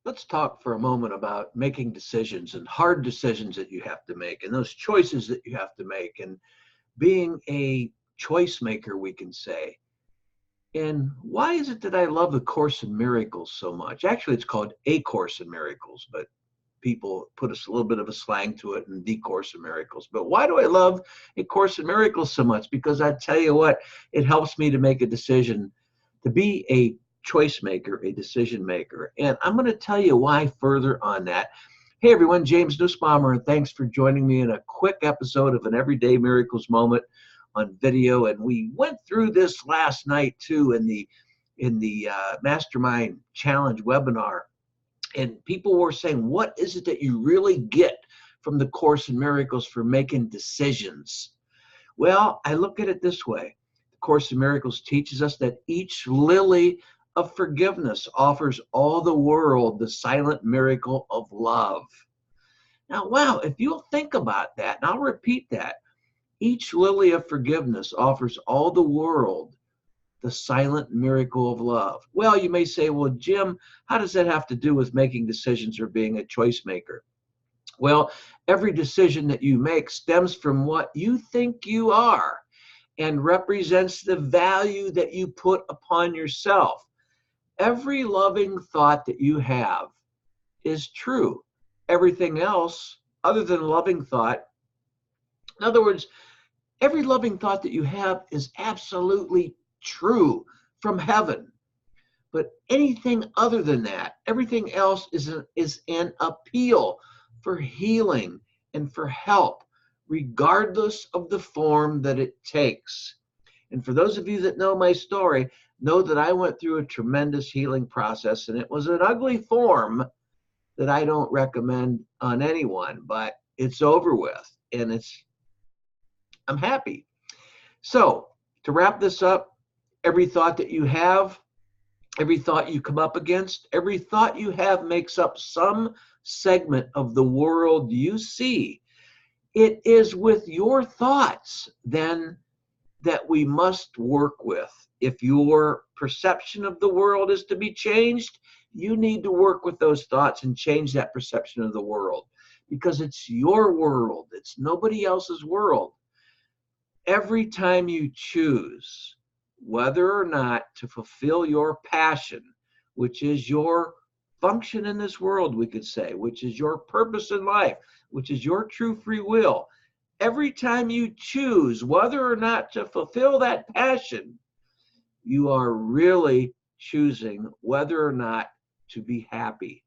Let's talk for a moment about making decisions and hard decisions that you have to make and those choices that you have to make and being a choice maker, we can say. And why is it that I love the Course in Miracles so much? Actually, it's called A Course in Miracles, but people put a little bit of a slang to it and the Course in Miracles. But why do I love A Course in Miracles so much? Because I tell you what, it helps me to make a decision, to be a choice maker, a decision maker. And I'm going to tell you why further on that. Hey everyone, James Nussbaumer, and thanks for joining me in a quick episode of an Everyday Miracles Moment on video. And we went through this last night too in the Mastermind Challenge webinar. And people were saying, what is it that you really get from the Course in Miracles for making decisions? Well, I look at it this way. The Course in Miracles teaches us that each lily of forgiveness offers all the world the silent miracle of love. Now, wow, if you'll think about that, and I'll repeat that, each lily of forgiveness offers all the world the silent miracle of love. Well, you may say, well, Jim, how does that have to do with making decisions or being a choice maker? Well, every decision that you make stems from what you think you are and represents the value that you put upon yourself. Every loving thought that you have is true. Everything else, other than loving thought, in other words, every loving thought that you have is absolutely true from heaven. But anything other than that, everything else is an appeal for healing and for help, regardless of the form that it takes. And for those of you that know my story, know that I went through a tremendous healing process, and it was an ugly form that I don't recommend on anyone, but it's over with, and I'm happy. So to wrap this up, every thought that you have, every thought you come up against, every thought you have makes up some segment of the world you see. It is with your thoughts then that we must work with. If your perception of the world is to be changed, you need to work with those thoughts and change that perception of the world, because it's your world. It's nobody else's world. Every time you choose whether or not to fulfill your passion, which is your function in this world, we could say, which is your purpose in life, which is your true free will, every time you choose whether or not to fulfill that passion, you are really choosing whether or not to be happy.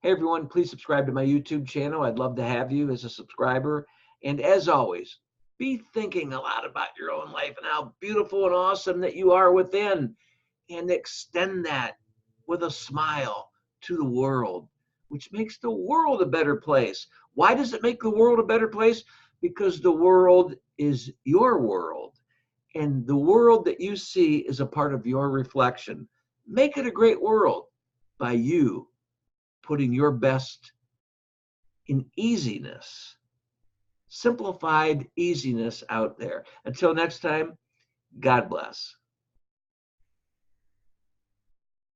Hey everyone, please subscribe to my YouTube channel. I'd love to have you as a subscriber. And as always, be thinking a lot about your own life and how beautiful and awesome that you are within, and extend that with a smile to the world, which makes the world a better place. Why does it make the world a better place? Because the world is your world, and the world that you see is a part of your reflection. Make it a great world by you putting your best in easiness, simplified easiness out there. Until next time, God bless.